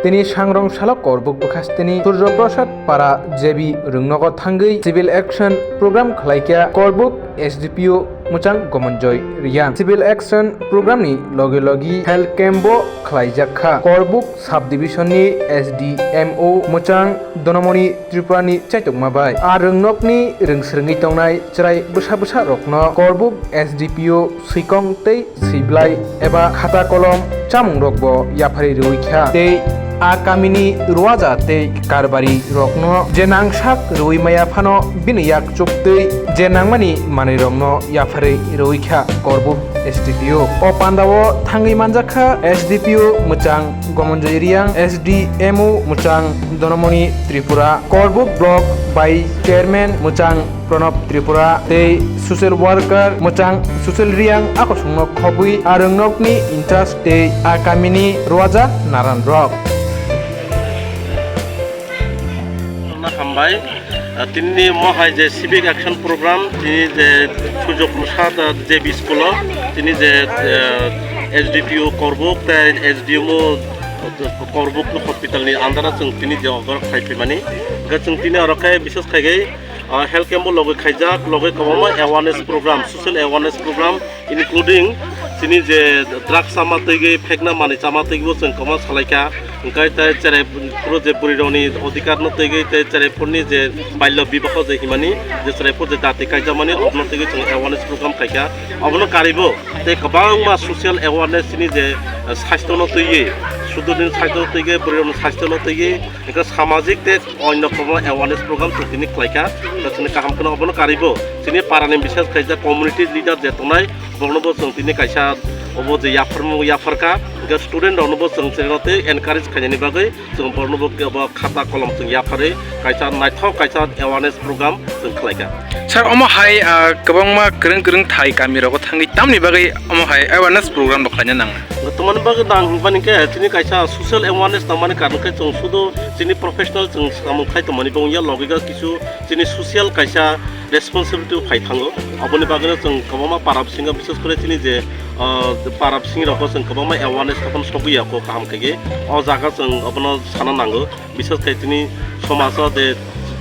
তিনি সাংরং সালক করবুক বখাস্তিনি সূর্য প্রসাদ পারা জেবি রুংনগর থাঙ্গই সিভিল অ্যাকশন প্রোগ্রাম খলাইকিয়া করবুক এসডিপিও মুচাং গমনজয় রিয়াং সিভিল অ্যাকশন প্রোগ্রামনি লগে লগি হেলথ ক্যাম্পো খলাইজাখা করবুক সাব ডিভিশননি এসডিএমও মুচাং দনমনি ত্রিপুরাनि চাইতকমাবাই আর রুংনকনি রুংস্রङै তংনাই চরাই বুসা বুসা রকনো করবুক এসডিপিও সুইকং তৈ সিবলাই এবা খাতা কলম চামুং রকব ইয়াফারি রুইখা তৈ আকামিনি রোয়াজা তৈ কারবারি রকনো যে নাংসাক রুই মায়া ফানো বিনিয়াক চুক্তৈ যে নাংমানি মানি রকনো ইয়াফারি রুইখা করবুক এসডিপিও ও পান্দাও থাঙ্গি মানজাখা এসডিপিও মুচাং গমনজয় রিয়াং এসডিএমও মুচাং দনমনি ত্রিপুরা করবুক ব্লক বাই চেয়ারম্যান মুচাং প্রণব ত্রিপুরা তৈ সোশ্যাল ওয়ার্কার মুচাং সোশ্যাল রিয়াং আকর্ষণ খবুই আর রংনকনি ইনচার্জ তৈ আকামিনি রোয়াজা নারায়ণ রক হামবাই তিনি মহাই যে সিভিক অ্যাকশন প্রোগ্রাম তিনি যে সূর্য প্রসাদ যে স্কুল তিনি যে এসডিপিও করবুক এসডিএমও করবুক হসপিটালनि आन्दारा जों তিনি যে অগর খাইফিমানি जों তিনি অরকে বিশেষ খাইগৈ হেলথ ক্যাম্প লগে খাইজাক লগে কমা awareness programme social awareness programme including তিনি যে ড্রাগস আমাতৈগে ফেকনা মানি চামাতৈগো जों কমা সালাইকা ओंखाय ताय चेरे पुरो जे बुरिरनि अधिकार न तैगे ताय चेरे पुरनि जे बाल्य विवाह जे हिमानि जे चेरे पुर जे दाति कायजा माने अबन तैगे जों अवेयारनेस प्रग्राम खायका अबन कारिबो ते गोबां मा सोशल अवेयारनेस नि जे स्वास्थ्य न तैगे सुदुनि स्वास्थ्य तैगे बुरिरनि स्वास्थ्य न तैगे एका सामाजिक ते अन्य प्रग्राम अवेयारनेस प्रग्राम जोंनि खायका जोंनि काहामखौ अबन कारिबो जोंनि पारानि बिसेस खायजा कम्युनिटि लिडार जे तनाय बगनबो जों दिनै कायसा अबो जे याफारका स्टूडेंट अनबो जों जेरते एनकारेज खायनि बागै जों बरनबो खाता कलम जों याफारै कायसा नायथाव कायसा अवेयारनेस प्रग्राम जों खलायगा सर अमो हाय गोबांमा गोरों गोरों थाय गामिराव थांगै तामनि बागै अमो हाय अवेयारनेस प्रग्राम दखायनो नाङो तमन बागै नां बानिके तिनि कायसा सोशल अवेयारनेस तामाने कारनखै जों सुदो जोंनि प्रोफेशनल जों सामुखाय तमनि बंया लगिगा किछु जोंनि सोशल कायसा रेसपन्सिबिलिटी फाइ थाङो अबनि बागैनो जों गोबांमा पाराब सिंगा बिसेस करे तिनि जे पाराब सिंग रखो जों गोबांमा अवेयारनेस तखन सगैयाखौ काहामखैगे अ जागा जों अबनो साना नांगो बिसेस kai तिनि समाजाव जे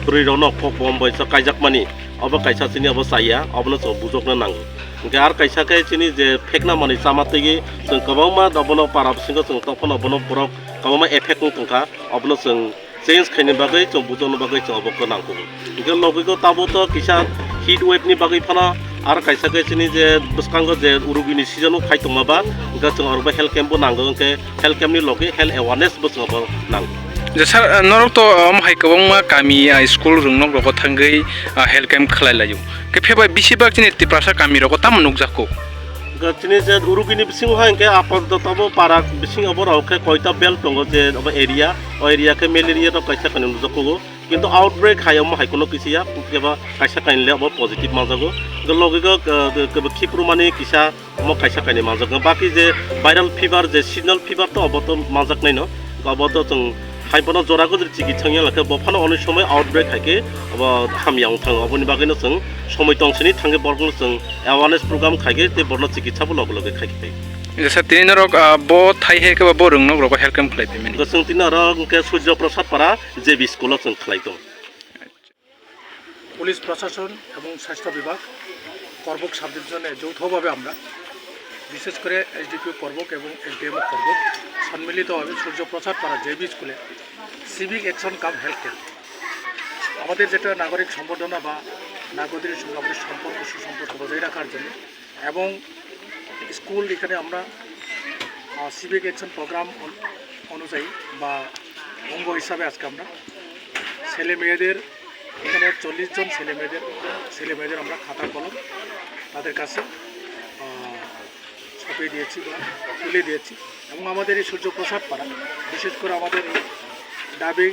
बुरिरनो फम बैसा कायजाकमानि अब कायसा तिनि अब साया अबनो जों बुजोकनो नांगो ओंखाय आर कायसाखै तिनि जे फेकना मानि चामातैगे जों गोबांमा अबनो पाराब सिंगा जों तखन अबनो बरक गोबांमा एफेक्ट तंखा अबनो जों चेंज खायनि बागै जों बुजोनो बागै जों अबको नांगौ ओंखाय लगैगो ताबोथ किसा हिट वेवनि बागै फाना आर कायसा कायसिनि जे बसकांगो जे उरुगिनि सिजन फाइतमाबा ओंखाय जों अरबा हेल्थ कैम्प नांगौ ओंखाय हेल्थ कैम्पनि लगे हेल्थ अवेयारनेस बो जों नांगौ जे सर नरक तो हाय गोबांमा गामि स्कुल रोंनक रग थांगै हेल्थ कैम्प खलायलायो के फेबा बिसिबा तिनि तिप्रासा गामि रग ताम नुकजाखौ तिनि जे उरुगिनि बिसिं हायके आपातताबो पारा बिसिं अबरावके कयता बेल दङ जे अब एरिया ओ एरिया के मेलेरिया तो कायसा कानि नुजको किन्तु आउटब्रेक हायाव मा हायकोनो किसिया केबा कायसा कानिले अब पॉजिटिव माजागो लगेगो खिप्रुमानि किसा म कायसा कानि माजागो बाकी जे भाइरल फीवर जे सीजनल फीवर तो अब तो माजाक नै न अब तो जों हाइबनो जरागो चिकित्साया लाखे बफानो अनेक समय आउटब्रेक हायके अब हामियाव थाङो अबनि बागैनो जों समय तंसनि थाङे बरगो जों अवेयारनेस प्रग्राम खायगे ते बरनो चिकित्साबो लगे लगे खायके जैसे तीन रक बो थाई है के बो रोंनक रग हेल्थ कैम्प खलाय पेमेन जों तीन रक के सूर्य प्रसाद पारा जेबी स्कुल जों खलायदों पुलिस प्रशासन এবং স্বাস্থ্য বিভাগ করবুক সাব ডিভিশনে যৌথভাবে আমরা বিশেষ করে এসডিপিও করবুক এবং এসডিএমও করবুক সম্মিলিতভাবে সূর্য প্রসাদ পাড়া জেবি স্কুলে সিভিক অ্যাকশন কাম হেলথ ক্যাম্প আমাদের যেটা নাগরিক সম্বর্ধনা বা নাগরিকের সঙ্গে আমাদের সম্পর্ক সুসম্পর্ক বজায় রাখার জন্য এবং স্কুল এখানে আমরা সিভিক অ্যাকশন প্রোগ্রাম অনুযায়ী বা অঙ্গ হিসাবে আজকে আমরা ছেলে মেয়েদের এখানে 40 জন ছেলে মেয়েদের আমরা খাতা কলম তাদের কাছে ছপিয়ে দিয়েছি বা তুলে দিয়েছি এবং আমাদের এই সূর্য প্রসাদ পাড়া বিশেষ করে আমাদের ডাবিং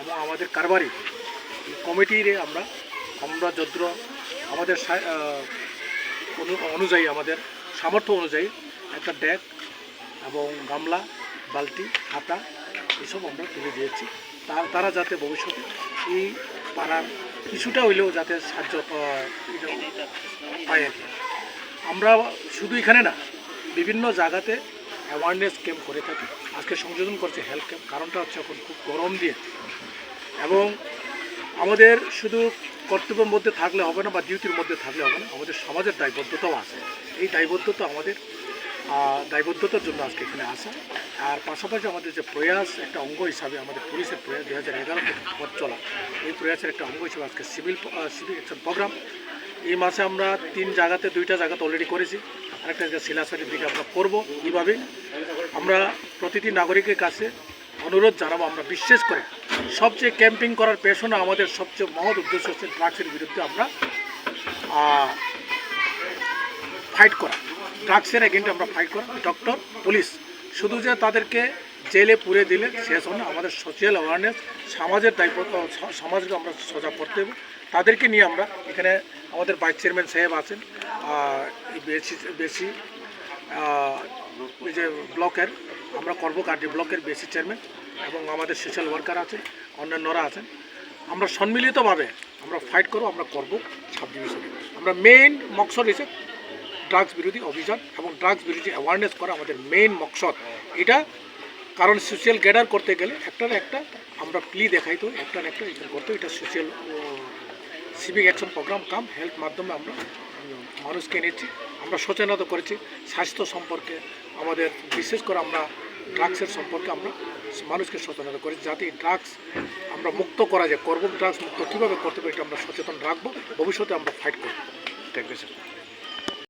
এবং আমাদের কারবারি কমিটিরে আমরা যদ্র আমাদের অনুযায়ী আমাদের সামর্থ্য অনুযায়ী একটা ডেক এবং গামলা বালতি খাতা এসব আমরা তুলে দিয়েছি তারা যাতে ভবিষ্যতে এই পাড়ার কিছুটা হইলেও যাতে সাহায্য পায় আর কি আমরা শুধু এখানে না বিভিন্ন জায়গাতে অ্যাওয়ারনেস ক্যাম্প করে থাকি। আজকে সংযোজন করছে হেলথ ক্যাম্প, কারণটা হচ্ছে এখন খুব গরম দিয়ে, এবং আমাদের শুধু কর্তব্যের মধ্যে থাকলে হবে না বা ডিউটির মধ্যে থাকলে হবে না, আমাদের সমাজের দায়বদ্ধতাও আছে। এই দায়বদ্ধতা আমাদের দায়বদ্ধতার জন্য আজকে এখানে আসা। আর পাশাপাশি আমাদের যে প্রয়াস একটা অঙ্গ হিসাবে, আমাদের পুলিশের প্রয়াস 2011 থেকে পথ চলা, এই প্রয়াসের একটা অঙ্গ হিসাবে আজকে সিভিক অ্যাকশন প্রোগ্রাম এই মাসে আমরা 2টা জায়গাতে অলরেডি করেছি, আরেকটা জায়গা শিলাসারির দিকে আমরা করবো। এইভাবে আমরা প্রতিটি নাগরিকের কাছে অনুরোধ জানাবো, আমরা বিশেষ করে সবচেয়ে ক্যাম্পিং করার পেছনে আমাদের সবচেয়ে মহৎ উদ্দেশ্য হচ্ছে ড্রাগসের বিরুদ্ধে আমরা ফাইট করা, ড্রাগসের এগেন্স্টে আমরা ফাইট করা। ডক্টর, পুলিশ শুধু যে তাদেরকে জেলে পুরে দিলে শেষ হয় না, আমাদের সোশ্যাল অ্যাওয়ারনেস, সমাজের দায়িত্ব, সমাজকে আমরা সজাগ করতে হবে। তাদেরকে নিয়ে আমরা এখানে আমাদের ভাইস চেয়ারম্যান সাহেব আছেন, বেশি ওই যে ব্লকের, আমরা করবকার্ডি ব্লকের বেশি চেয়ারম্যান, এবং আমাদের সোশ্যাল ওয়ার্কার আছেন, অন্যান্যরা আছেন। আমরা সম্মিলিতভাবে আমরা ফাইট করব, আমরা করব সাব ডিভিশনে। আমরা মেইন মকসদ হিসেবে ড্রাগস বিরোধী অভিযান এবং ড্রাগস বিরোধী অ্যাওয়ারনেস করা আমাদের মেইন মকসদ এটা। কারণ সোশ্যাল গ্যাদার করতে গেলে একটার একটা আমরা প্লি দেখাইতো, একটার একটা এটা করতে, এটা সোশ্যাল সিভিক অ্যাকশন প্রোগ্রাম কাম হেলথ মাধ্যমে আমরা মানুষকে এনেছি, আমরা সচেতনতা করেছি স্বাস্থ্য সম্পর্কে, আমাদের বিশেষ করে আমরা ড্রাগসের সম্পর্কে আমরা মানুষকে সচেতনতা করেছি, যাতে ড্রাগস আমরা মুক্ত করা যায়। ড্রাগস মুক্ত কীভাবে করতে পারি এটা আমরা সচেতন রাখবো, ভবিষ্যতে আমরা ফাইট করবো। Thank you sir.